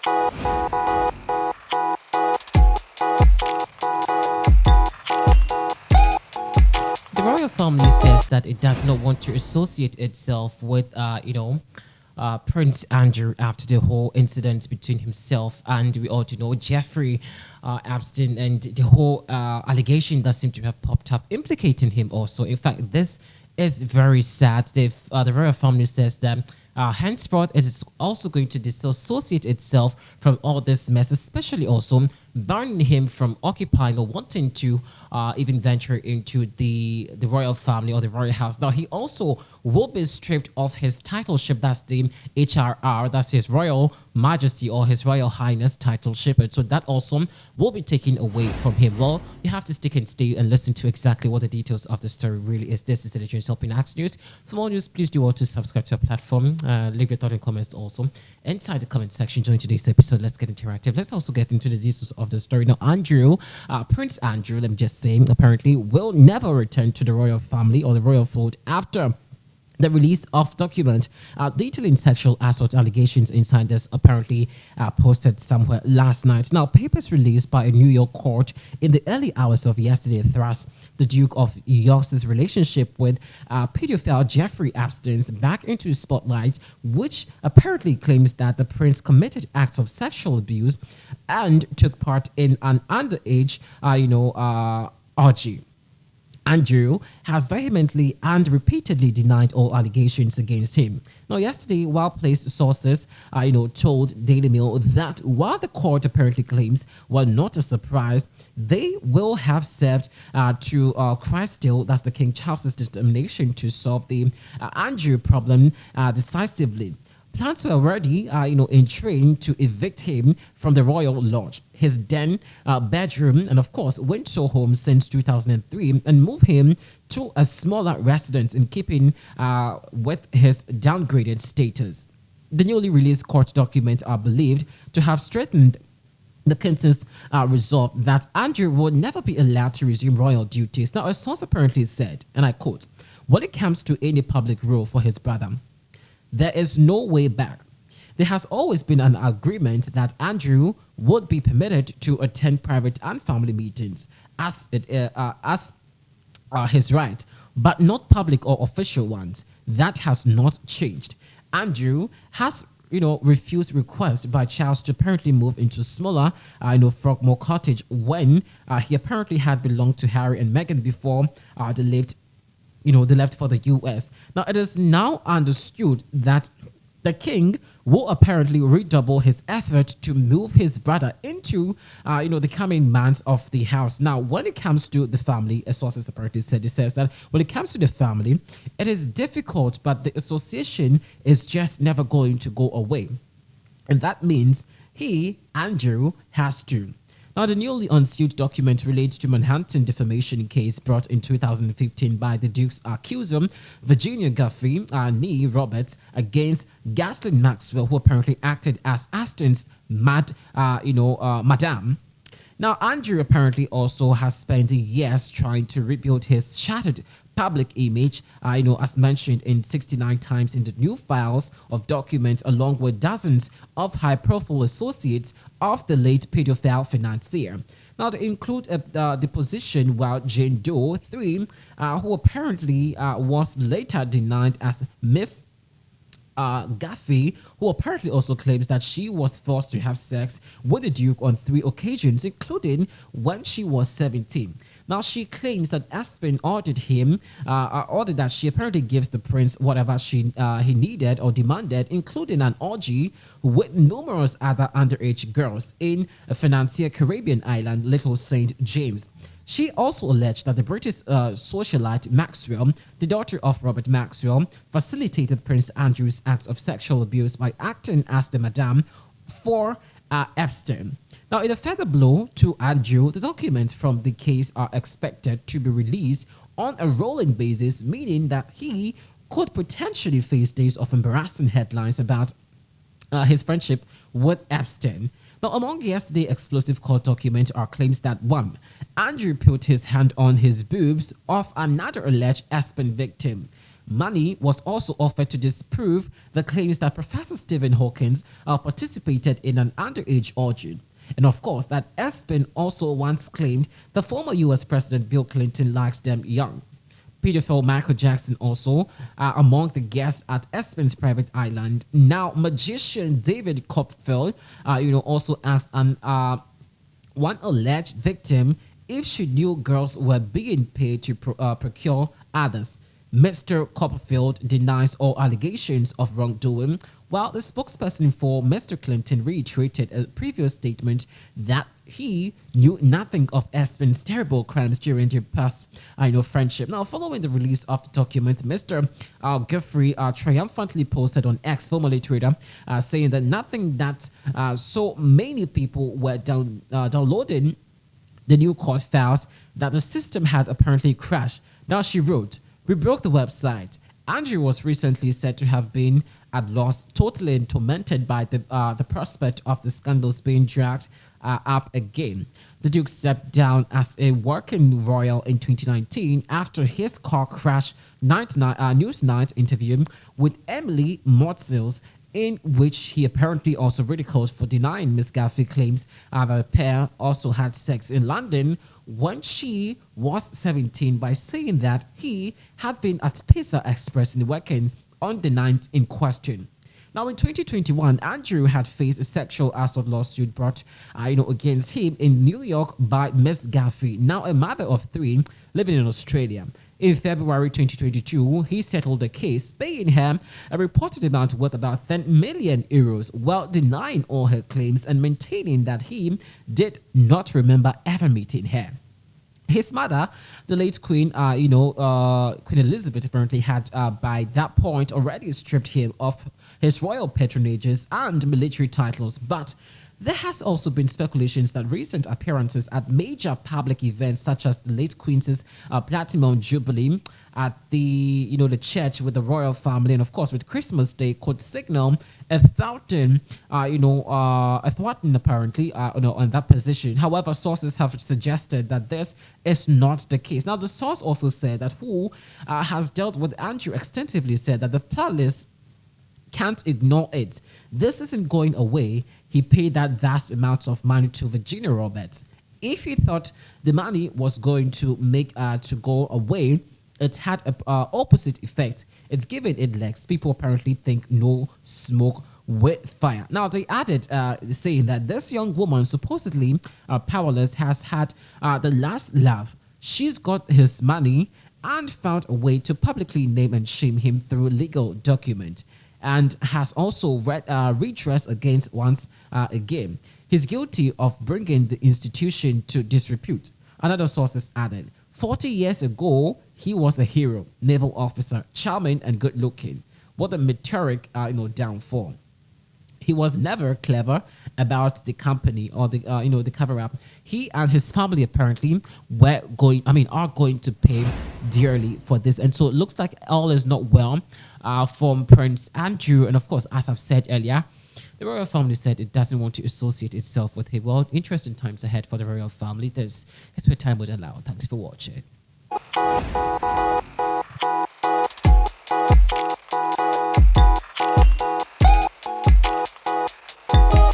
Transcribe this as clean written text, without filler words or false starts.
The royal family says that it does not want to associate itself with, Prince Andrew after the whole incident between himself and we all know Jeffrey Epstein and the whole allegation that seemed to have popped up implicating him also. In fact, this is very sad. The royal family says that henceforth it is also going to disassociate itself from all this mess, especially also banning him from occupying or wanting to even venture into the royal family or the royal house. Now, he also will be stripped of his titleship. That's the HRR, that's his Royal Majesty or His Royal Highness titleship. And so that also will be taken away from him. Well, you have to stick and stay and listen to exactly what the details of the story really is. This is the Legends Helping Axe News. For more news, please do want to subscribe to our platform. Leave your thought and comments also inside the comment section during today's episode. Let's get interactive. Let's also get into the details of the story. Now, Prince Andrew, let me just say, apparently will never return to the royal family or the royal fold after the release of document detailing sexual assault allegations inside this apparently posted somewhere last night. Now, papers released by a New York court in the early hours of yesterday thrust the Duke of York's relationship with pedophile Jeffrey Epstein back into the spotlight, which apparently claims that the prince committed acts of sexual abuse and took part in an underage, orgy. Andrew has vehemently and repeatedly denied all allegations against him. Now, yesterday, well-placed sources, told Daily Mail that while the court apparently claims were not a surprise, they will have served to Crystal, that's the King Charles's determination to solve the Andrew problem decisively. Plans were already, in train to evict him from the royal lodge, his den, bedroom, and of course, Windsor home since 2003, and move him to a smaller residence in keeping with his downgraded status. The newly released court documents are believed to have strengthened the King's resolve that Andrew would never be allowed to resume royal duties. Now, a source apparently said, and I quote, "When it comes to any public role for his brother, there is no way back. There has always been an agreement that Andrew would be permitted to attend private and family meetings as his right, but not public or official ones. That has not changed. Andrew has refused request by Charles to apparently move into smaller, Frogmore Cottage when he apparently had belonged to Harry and Meghan before they left for the US. Now, it is now understood that the king will apparently redouble his effort to move his brother into, the coming months of the house. Now, when it comes to the family, as sources apparently said, it says that when it comes to the family, it is difficult, but the association is just never going to go away. And that means Andrew, has to. Now, the newly unsealed document relates to Manhattan defamation case brought in 2015 by the Duke's accuser, Virginia Guffey, nee Roberts, against Ghislaine Maxwell, who apparently acted as Aston's madam. Now, Andrew apparently also has spent years trying to rebuild his shattered public image, as mentioned in 69 times in the new files of documents, along with dozens of high-profile associates of the late pedophile financier. Now, they include the position while Jane Doe 3, who apparently was later denied as Miss Guffey, who apparently also claims that she was forced to have sex with the Duke on 3 occasions, including when she was 17. Now, she claims that Aspen ordered that she apparently gives the prince whatever he needed or demanded, including an orgy with numerous other underage girls in a financier Caribbean island, Little St. James. She also alleged that the British socialite Maxwell, the daughter of Robert Maxwell, facilitated Prince Andrew's act of sexual abuse by acting as the madam for Epstein. Now, in a further blow to Andrew, the documents from the case are expected to be released on a rolling basis, meaning that he could potentially face days of embarrassing headlines about his friendship with Epstein. Now, among yesterday's explosive court documents are claims that 1. Andrew put his hand on his boobs of another alleged Epstein victim. Money was also offered to disprove the claims that Professor Stephen Hawkins participated in an underage orgy. And of course, that Espin also once claimed the former US President Bill Clinton likes them young. Pedophile Michael Jackson also among the guests at Espin's private island. Now, magician David Copperfield, also asked one alleged victim if she knew girls were being paid to procure others. Mr. Copperfield denies all allegations of wrongdoing, while the spokesperson for Mr. Clinton reiterated a previous statement that he knew nothing of Espin's terrible crimes during their past friendship. Now, following the release of the document, Mr. Geoffrey triumphantly posted on X, formerly Twitter, saying that nothing that so many people were downloading the new court files that the system had apparently crashed. Now, she wrote, "We broke the website. Andrew was recently said to have been at loss, totally tormented by the prospect of the scandals being dragged up again. The Duke stepped down as a working royal in 2019 after his car crash Newsnight interview with Emily Mortzels, in which he apparently also ridiculed for denying Miss Gaffey claims that the pair also had sex in London when she was 17 by saying that he had been at Pizza Express in Wacken on the night in question." Now, in 2021, Andrew had faced a sexual assault lawsuit brought against him in New York by Miss Gaffey, now a mother of 3 living in Australia. In February 2022, he settled the case, paying her a reported amount worth about 10 million euros, while denying all her claims and maintaining that he did not remember ever meeting her. His mother, the late Queen, Queen Elizabeth, apparently had by that point already stripped him of his royal patronages and military titles. But there has also been speculations that recent appearances at major public events, such as the late Queen's Platinum Jubilee at the church with the royal family, and of course with Christmas Day, could signal a thwarting apparently on that position. However, sources have suggested that this is not the case. Now, the source also said that who has dealt with Andrew extensively said that the palace can't ignore it. This isn't going away. He paid that vast amount of money to Virginia Roberts. If he thought the money was going to make to go away, it had an opposite effect. It's given it legs. People apparently think no smoke with fire. Now, they added saying that this young woman, supposedly powerless, has had the last laugh. She's got his money and found a way to publicly name and shame him through legal document, and has also redress against once again. He's guilty of bringing the institution to disrepute. Another source added, 40 years ago, he was a hero, naval officer, charming and good looking. What a meteoric downfall. He was never clever about the company or the cover up. He and his family apparently are going to pay dearly for this. And so it looks like all is not well from Prince Andrew. And of course, as I've said earlier, the royal family said it doesn't want to associate itself with him. Well, interesting times ahead for the royal family. This is where time would allow. Thanks for watching.